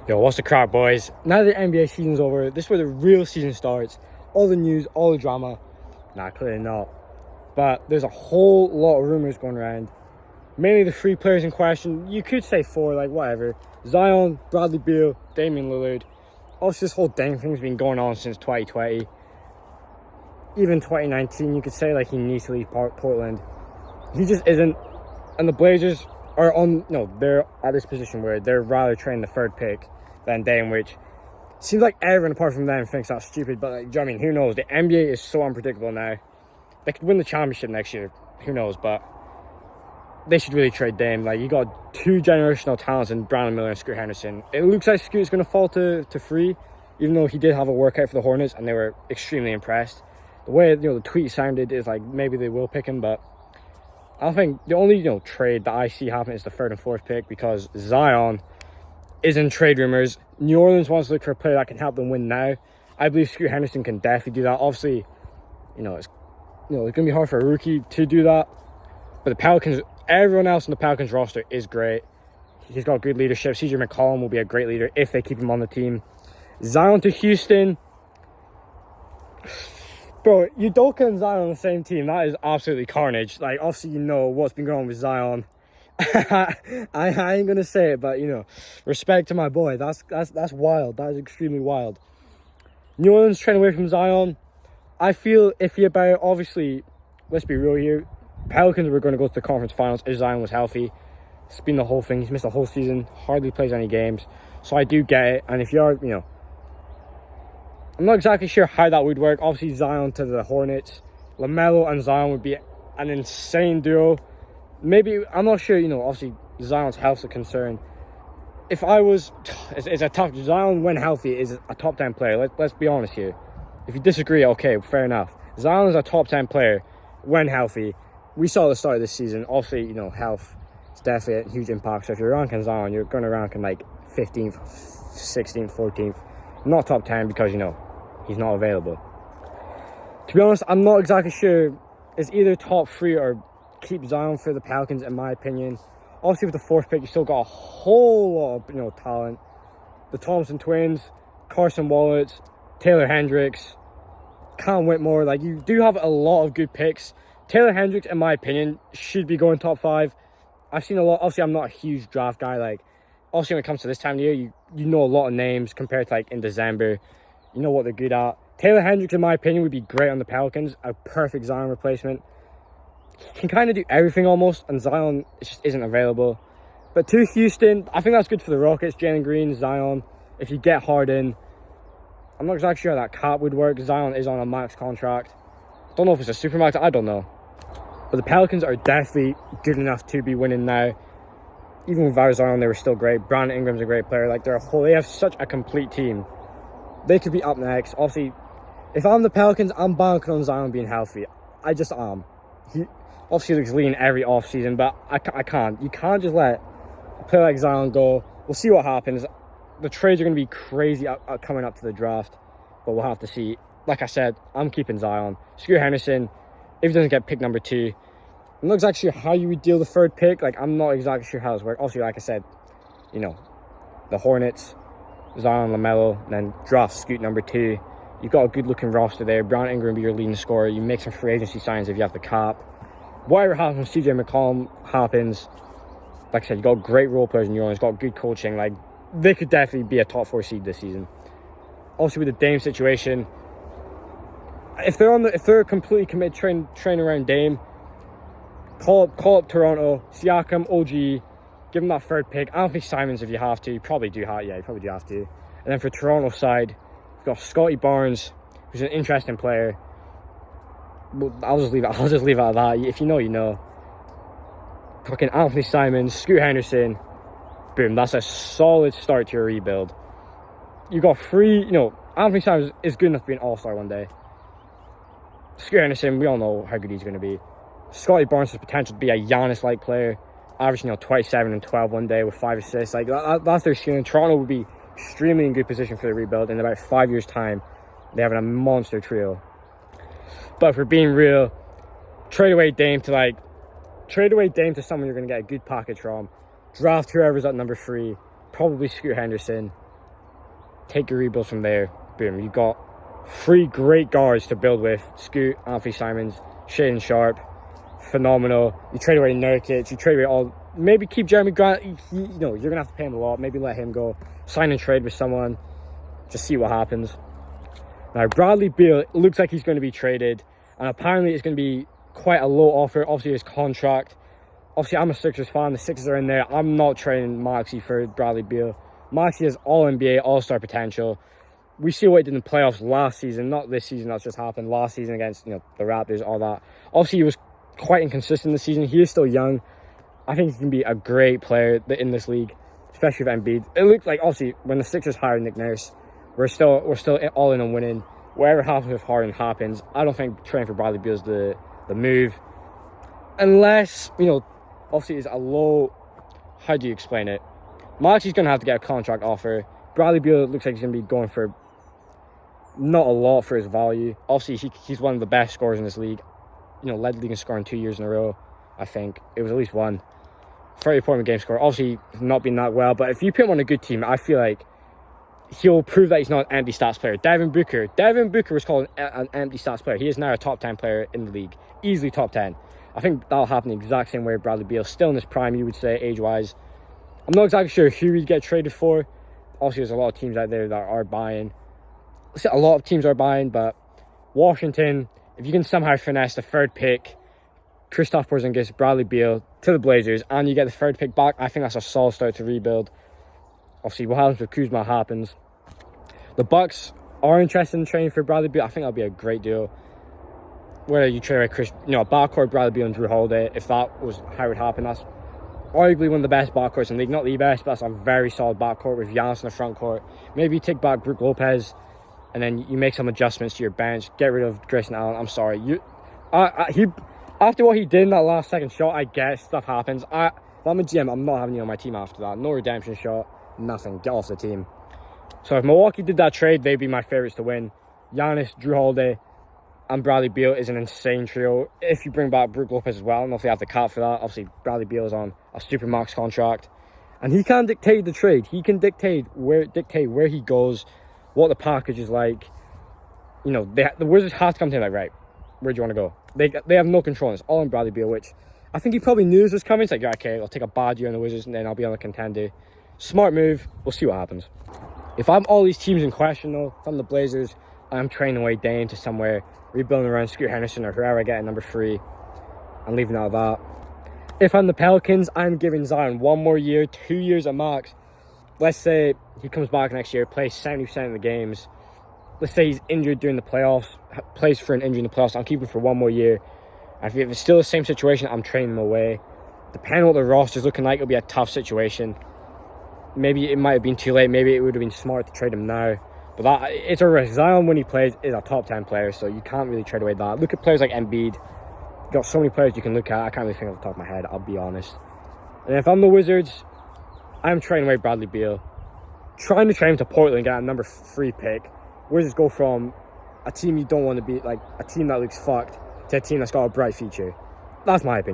Yo, what's the crack, boys? Now that the NBA season's over, this is where the real season starts. All the news, all the drama. Nah, clearly not. But there's a whole lot of rumors going around. Mainly the three players in question. You could say four, like whatever. Zion, Bradley Beal, Damian Lillard. Also, this whole Dame thing's been going on since 2020. Even 2019, you could say like he needs to leave Portland. He just isn't. And the Blazers are they're at this position where they're rather trading the third pick than Dame, which seems like everyone apart from them thinks that's stupid. But like, I mean, who knows? The NBA is so unpredictable now. They could win the championship next year. Who knows? But they should really trade Dame. Like, you got two generational talents in Brandon Miller and Scoot Henderson. It looks like Scoot's going to fall to free, even though he did have a workout for the Hornets and they were extremely impressed. The way the tweet sounded is like maybe they will pick him, but I think the only trade that I see happening is the third and fourth pick, because Zion is in trade rumors. New Orleans wants to look for a player that can help them win now. I believe Scoot Henderson can definitely do that. Obviously, it's going to be hard for a rookie to do that. But the Pelicans, everyone else in the Pelicans roster is great. He's got good leadership. CJ McCollum will be a great leader if they keep him on the team. Zion to Houston. Bro, Udoka and Zion on the same team, that is absolutely carnage. Like, obviously, what's been going on with Zion. I ain't going to say it, but, respect to my boy. That's wild. That is extremely wild. New Orleans training away from Zion. I feel iffy about it. Obviously, let's be real here. Pelicans were going to go to the conference finals if Zion was healthy. It's been the whole thing. He's missed the whole season. Hardly plays any games. So I do get it. And if you are, I'm not exactly sure how that would work. Obviously, Zion to the Hornets. LaMelo and Zion would be an insane duo. Maybe, I'm not sure, obviously, Zion's health's a concern. If I was, it's a tough, Zion when healthy is a top 10 player. Let's be honest here. If you disagree, okay, fair enough. Zion is a top 10 player when healthy. We saw at the start of this season, obviously, health is definitely a huge impact. So if you're ranking Zion, you're going to rank him like 15th, 16th, 14th. Not top 10 because, he's not available. To be honest, I'm not exactly sure. It's either top 3 or keep Zion for the Pelicans, in my opinion. Obviously, with the fourth pick, you still got a whole lot of talent. The Thompson twins, Carson Wallace, Taylor Hendricks, Cam Whitmore. Like, you do have a lot of good picks. Taylor Hendricks, in my opinion, should be going top 5. I've seen a lot. Obviously, I'm not a huge draft guy. Like, obviously, when it comes to this time of year, you know a lot of names compared to like in December. You know what they're good at. Taylor Hendricks, in my opinion, would be great on the Pelicans. A perfect Zion replacement. He can kind of do everything almost, and Zion just isn't available. But to Houston, I think that's good for the Rockets. Jalen Green, Zion. If you get Harden, I'm not exactly sure how that cap would work. Zion is on a max contract. Don't know if it's a super max. I don't know. But the Pelicans are definitely good enough to be winning now. Even without Zion, they were still great. Brandon Ingram's a great player. Like, they have such a complete team. They could be up next. Obviously, if I'm the Pelicans, I'm banking on Zion being healthy. I just am. He obviously looks lean every offseason, but I can't. You can't just let a player like Zion go. We'll see what happens. The trades are going to be crazy coming up to the draft, but we'll have to see. Like I said, I'm keeping Zion. Scoot Henderson, if he doesn't get pick number 2, I'm not exactly sure how you would deal the third pick. Like, I'm not exactly sure how this works. Obviously, like I said, the Hornets, Zion, LaMelo, and then draft Scoot number 2. You've got a good-looking roster there. Brandon Ingram will be your leading scorer. You make some free agency signs if you have the cap. Whatever happens, CJ McCollum happens. Like I said, you got great role players in New Orleans. Got good coaching. Like, they could definitely be a top 4 seed this season. Also, with the Dame situation, if they're completely committed train around Dame, call up Toronto, Siakam, OG, give them that third pick. Anthony Simons, if you have to, you probably do have to. And then for Toronto side, you've got Scotty Barnes, who's an interesting player. I'll just leave it at that. If you know, you know. Fucking Anthony Simons, Scoot Henderson, boom. That's a solid start to your rebuild. You got 3. Anthony Simons is good enough to be an all-star one day. Scoot Henderson, we all know how good he's going to be. Scotty Barnes has potential to be a Giannis-like player, averaging 27 and 12 one day with 5 assists. Like, that's their ceiling. Toronto would be extremely in good position for the rebuild. In about 5 years' time, they have a monster trio. But if we're being real, trade away Dame to someone you're going to get a good package from. Draft whoever's at number 3, probably Scoot Henderson. take your rebuild from there. Boom, you got 3 great guards to build with. Scoot, Anthony Simons, Shaedon Sharpe. Phenomenal. You trade away Nurkic, you trade away all... Maybe keep Jeremy Grant. You know, you're going to have to pay him a lot. Maybe let him go. Sign and trade with someone. Just see what happens. Now, Bradley Beal, it looks like he's going to be traded. And apparently it's going to be quite a low offer. Obviously, his contract. Obviously, I'm a Sixers fan. The Sixers are in there. I'm not trading Maxey for Bradley Beal. Maxey has all-NBA, all-star potential. We see what he did in the playoffs last season. Not this season, that's just happened. Last season against, you know, the Raptors, all that. Obviously, he was quite inconsistent this season. He is still young. I think he can be a great player in this league, especially with Embiid. It looks like, obviously, when the Sixers hired Nick Nurse, we're still all in on winning. Whatever happens with Harden happens. I don't think trading for Bradley Beal is the move. Unless, you know, obviously it's a low... How do you explain it? Maxey's going to have to get a contract offer. Bradley Beal looks like he's going to be going for not a lot for his value. Obviously, he's one of the best scorers in this league. You know, led the league in scoring 2 years in a row, I think. It was at least one. 30-point game score. Obviously, not been that well, but if you put him on a good team, I feel like he'll prove that he's not an empty stats player. Devin Booker was called an empty stats player. He is now a top 10 player in the league. Easily top 10. I think that'll happen the exact same way with Bradley Beal. Still in his prime, you would say, age-wise. I'm not exactly sure who he'd get traded for. Obviously, there's a lot of teams out there that are buying. A lot of teams are buying, but Washington, if you can somehow finesse the 3rd pick, Kristaps Porzingis, Bradley Beal to the Blazers, and you get the 3rd pick back, I think that's a solid start to rebuild. Obviously, what happens with Kuzma happens. The Bucks are interested in trading for Bradley Beal. I think that'll be a great deal. Whether you trade away a backcourt, Bradley Beal and Drew Holiday, if that was how it would happen, that's arguably one of the best backcourts in the league. Not the best, but that's a very solid backcourt with Giannis in the front court. Maybe you take back Brook Lopez, and then you make some adjustments to your bench. Get rid of Grayson Allen. I'm sorry. After what he did in that last second shot, I guess stuff happens. If I'm a GM, I'm not having you on my team after that. No redemption shot. Nothing. Get off the team. So if Milwaukee did that trade, they'd be my favorites to win. Giannis, Drew Holiday, and Bradley Beal is an insane trio. If you bring back Brook Lopez as well, I don't know if they have the cap for that. Obviously, Bradley Beal is on a supermax contract. And he can dictate the trade. He can dictate where he goes, what the package is like. You know, the Wizards have to come to him like, right, where do you want to go? They have no control. It's all on Bradley Beal, which I think he probably knew this was coming. It's like, yeah, okay, I'll take a bad year on the Wizards and then I'll be on a contender. Smart move. We'll see what happens. If I'm all these teams in question, though, if I'm the Blazers, I'm trading away Dame to somewhere, rebuilding around Scoot Henderson or whoever I get at number 3, and leaving out of that. If I'm the Pelicans, I'm giving Zion 1 more year, 2 years at max. Let's say he comes back next year, plays 70% of the games. Let's say he's injured during the playoffs, plays for an injury in the playoffs. I'll keep him for 1 more year. And if it's still the same situation, I'm trading him away. Depending on what the roster's looking like, it'll be a tough situation. Maybe it might have been too late. Maybe it would have been smart to trade him now. But it's a risk. Zion, when he plays, is a top 10 player, so you can't really trade away that. Look at players like Embiid. You've got so many players you can look at. I can't really think off the top of my head, I'll be honest. And if I'm the Wizards, I'm trading away Bradley Beal. Trying to trade him to Portland and get a number 3 pick. Wizards go from a team you don't want to be, like a team that looks fucked, to a team that's got a bright future. That's my opinion.